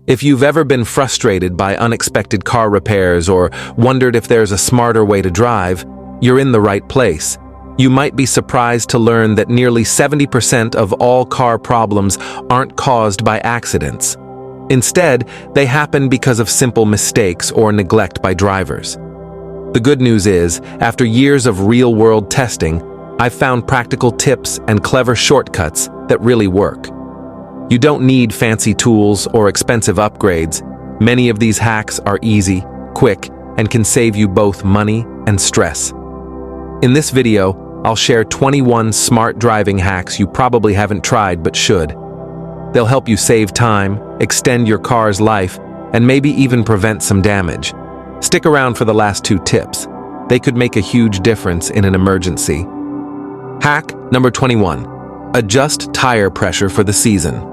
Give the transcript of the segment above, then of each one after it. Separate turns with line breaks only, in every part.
If you've ever been frustrated by unexpected car repairs or wondered if there's a smarter way to drive, you're in the right place. You might be surprised to learn that nearly 70% of all car problems aren't caused by accidents. Instead, they happen because of simple mistakes or neglect by drivers. The good news is, after years of real-world testing, I've found practical tips and clever shortcuts that really work. You don't need fancy tools or expensive upgrades. Many of these hacks are easy, quick, and can save you both money and stress. In this video, I'll share 21 smart driving hacks you probably haven't tried but should. They'll help you save time, extend your car's life, and maybe even prevent some damage. Stick around for the last 2 tips. They could make a huge difference in an emergency. Hack number 21. Adjust tire pressure for the season.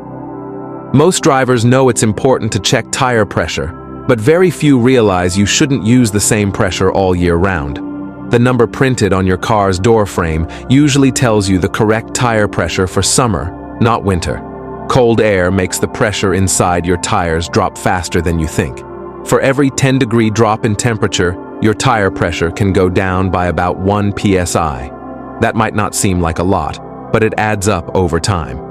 Most drivers know it's important to check tire pressure, but very few realize you shouldn't use the same pressure all year round. The number printed on your car's door frame usually tells you the correct tire pressure for summer, not winter. Cold air makes the pressure inside your tires drop faster than you think. For every 10-degree drop in temperature, your tire pressure can go down by about 1 psi. That might not seem like a lot, but it adds up over time.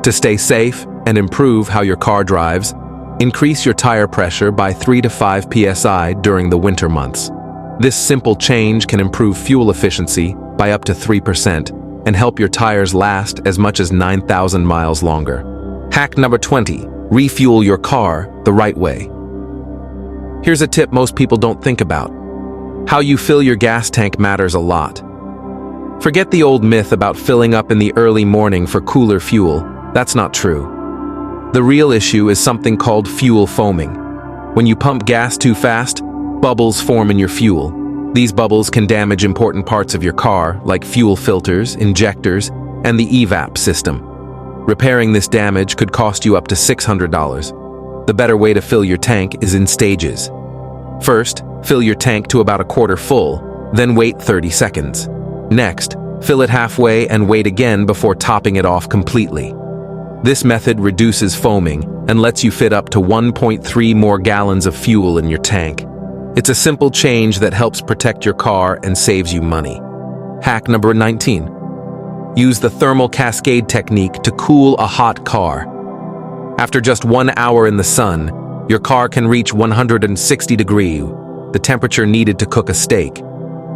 To stay safe and improve how your car drives, increase your tire pressure by 3 to 5 psi during the winter months. This simple change can improve fuel efficiency by up to 3% and help your tires last as much as 9,000 miles longer. Hack number 20. Refuel your car the right way. Here's a tip most people don't think about. How you fill your gas tank matters a lot. Forget the old myth about filling up in the early morning for cooler fuel. That's not true. The real issue is something called fuel foaming. When you pump gas too fast, bubbles form in your fuel. These bubbles can damage important parts of your car, like fuel filters, injectors, and the evap system. Repairing this damage could cost you up to $600. The better way to fill your tank is in stages. First, fill your tank to about a quarter full, then wait 30 seconds. Next, fill it halfway and wait again before topping it off completely. This method reduces foaming and lets you fit up to 1.3 more gallons of fuel in your tank. It's a simple change that helps protect your car and saves you money. Hack number 19. Use the thermal cascade technique to cool a hot car. After just 1 hour in the sun, your car can reach 160 degrees, the temperature needed to cook a steak.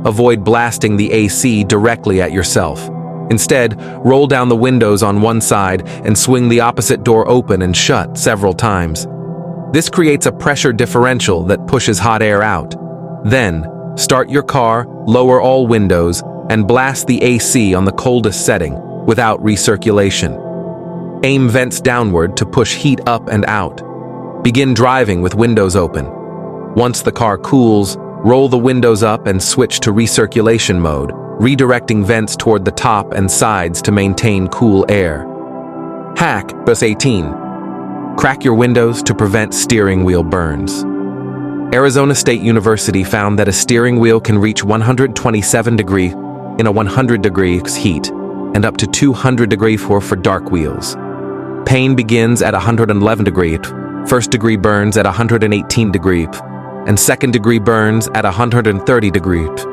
Avoid blasting the AC directly at yourself. Instead, roll down the windows on one side and swing the opposite door open and shut several times. This creates a pressure differential that pushes hot air out. Then, start your car, lower all windows, and blast the AC on the coldest setting without recirculation. Aim vents downward to push heat up and out. Begin driving with windows open. Once the car cools, roll the windows up and switch to recirculation mode, redirecting vents toward the top and sides to maintain cool air. Hack number 18. Crack your windows to prevent steering wheel burns. Arizona State University found that a steering wheel can reach 127 degrees in a 100 degrees heat and up to 200 degrees for dark wheels. Pain begins at 111 degrees, first-degree burns at 118 degrees, and second-degree burns at 130 degrees.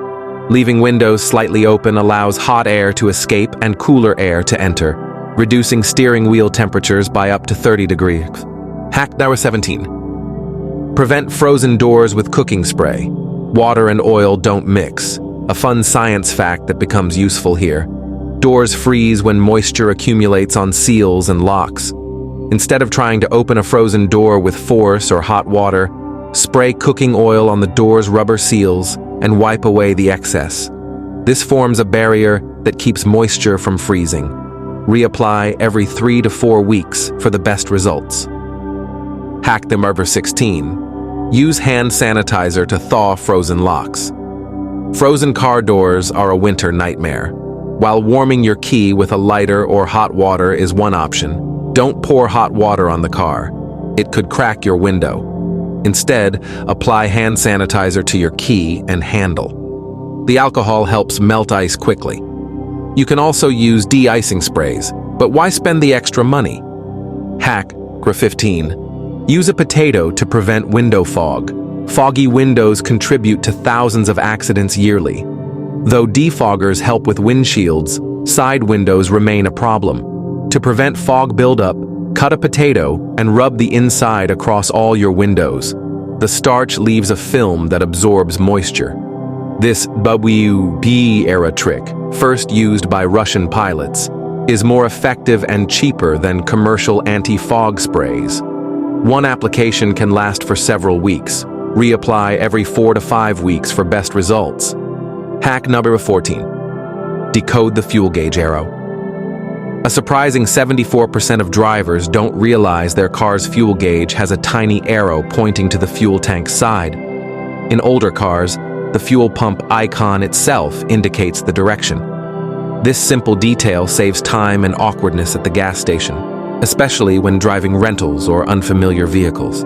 Leaving windows slightly open allows hot air to escape and cooler air to enter, reducing steering wheel temperatures by up to 30 degrees. Hack number 17. Prevent frozen doors with cooking spray. Water and oil don't mix. A fun science fact that becomes useful here. Doors freeze when moisture accumulates on seals and locks. Instead of trying to open a frozen door with force or hot water, spray cooking oil on the door's rubber seals and wipe away the excess. This forms a barrier that keeps moisture from freezing. Reapply every 3 to 4 weeks for the best results. Hack number 16. Use hand sanitizer to thaw frozen locks. Frozen car doors are a winter nightmare. While warming your key with a lighter or hot water is one option, don't pour hot water on the car. It could crack your window. Instead, apply hand sanitizer to your key and handle. The alcohol helps melt ice quickly. You can also use de-icing sprays, but why spend the extra money? Hack number 15. Use a potato to prevent window fog. Foggy windows contribute to thousands of accidents yearly. Though defoggers help with windshields, side windows remain a problem. To prevent fog buildup, cut a potato and rub the inside across all your windows. The starch leaves a film that absorbs moisture. This WB-era trick, first used by Russian pilots, is more effective and cheaper than commercial anti-fog sprays. One application can last for several weeks. Reapply every 4 to 5 weeks for best results. Hack number 14. Decode the fuel gauge arrow. A surprising 74% of drivers don't realize their car's fuel gauge has a tiny arrow pointing to the fuel tank's side. In older cars, the fuel pump icon itself indicates the direction. This simple detail saves time and awkwardness at the gas station, especially when driving rentals or unfamiliar vehicles.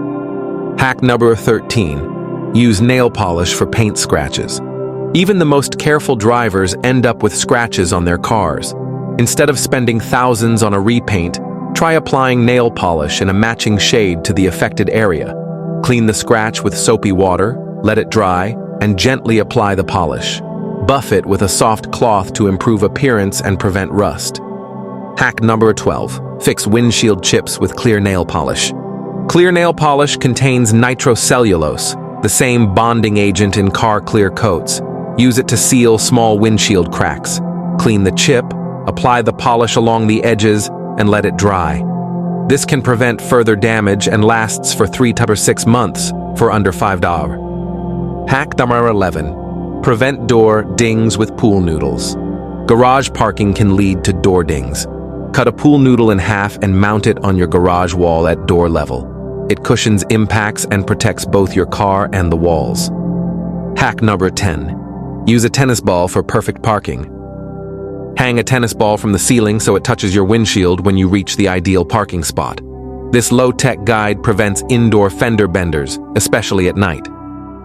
Hack number 13. Use nail polish for paint scratches. Even the most careful drivers end up with scratches on their cars. Instead of spending thousands on a repaint, try applying nail polish in a matching shade to the affected area. Clean the scratch with soapy water, let it dry, and gently apply the polish. Buff it with a soft cloth to improve appearance and prevent rust. Hack number 12. Fix windshield chips with clear nail polish. Clear nail polish contains nitrocellulose, the same bonding agent in car clear coats. Use it to seal small windshield cracks. Clean the chip, apply the polish along the edges, and let it dry. This can prevent further damage and lasts for 3 to 6 months for under $5. Hack number 11. Prevent door dings with pool noodles. Garage parking can lead to door dings. Cut a pool noodle in half and mount it on your garage wall at door level. It cushions impacts and protects both your car and the walls. Hack number 10. Use a tennis ball for perfect parking. Hang a tennis ball from the ceiling so it touches your windshield when you reach the ideal parking spot. This low-tech guide prevents indoor fender benders, especially at night.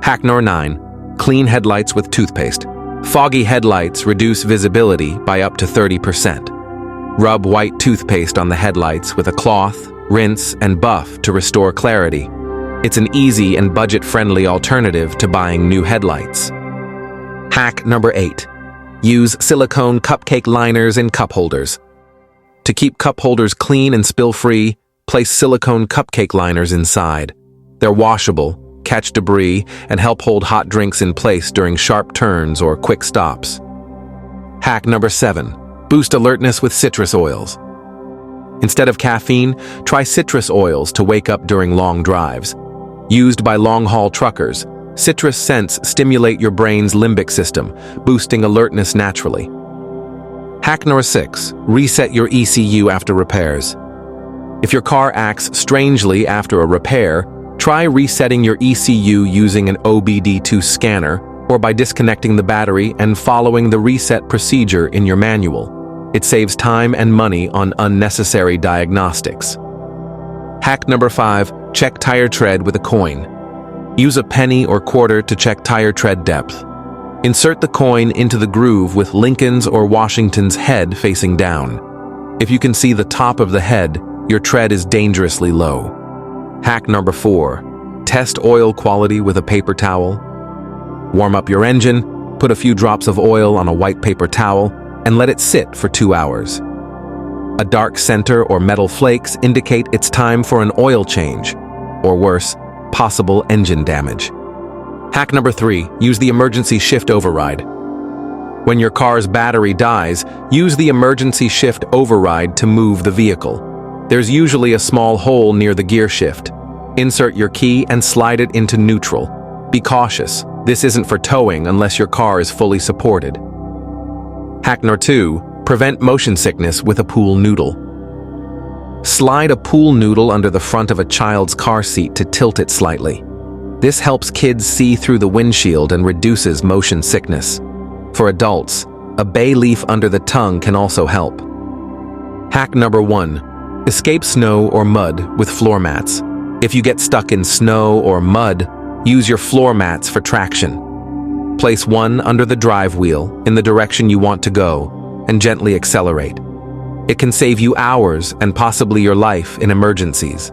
Hack number 9. Clean headlights with toothpaste. Foggy headlights reduce visibility by up to 30%. Rub white toothpaste on the headlights with a cloth, rinse, and buff to restore clarity. It's an easy and budget-friendly alternative to buying new headlights. Hack number 8. Use silicone cupcake liners in cup holders. To keep cup holders clean and spill-free, place silicone cupcake liners inside. They're washable, catch debris, and help hold hot drinks in place during sharp turns or quick stops. Hack number 7. Boost alertness with citrus oils. Instead of caffeine, try citrus oils to wake up during long drives. Used by long-haul truckers, citrus scents stimulate your brain's limbic system, boosting alertness naturally. Hack number 6. Reset your ECU after repairs. If your car acts strangely after a repair, try resetting your ECU using an OBD2 scanner or by disconnecting the battery and following the reset procedure in your manual. It saves time and money on unnecessary diagnostics. Hack number 5. Check tire tread with a coin. Use a penny or quarter to check tire tread depth. Insert the coin into the groove with Lincoln's or Washington's head facing down. If you can see the top of the head, your tread is dangerously low. Hack number 4. Test oil quality with a paper towel. Warm up your engine, put a few drops of oil on a white paper towel, and let it sit for 2 hours. A dark center or metal flakes indicate it's time for an oil change, or worse, possible engine damage. Hack number 3. Use the emergency shift override. When your car's battery dies, use the emergency shift override to move the vehicle. There's usually a small hole near the gear shift. Insert your key and slide it into neutral. Be cautious. This isn't for towing unless your car is fully supported. Hack number 2. Prevent motion sickness with a pool noodle. Slide a pool noodle under the front of a child's car seat to tilt it slightly. This helps kids see through the windshield and reduces motion sickness. For adults, a bay leaf under the tongue can also help. Hack number 1. Escape snow or mud with floor mats. If you get stuck in snow or mud, use your floor mats for traction. Place one under the drive wheel in the direction you want to go and gently accelerate. It can save you hours and possibly your life in emergencies.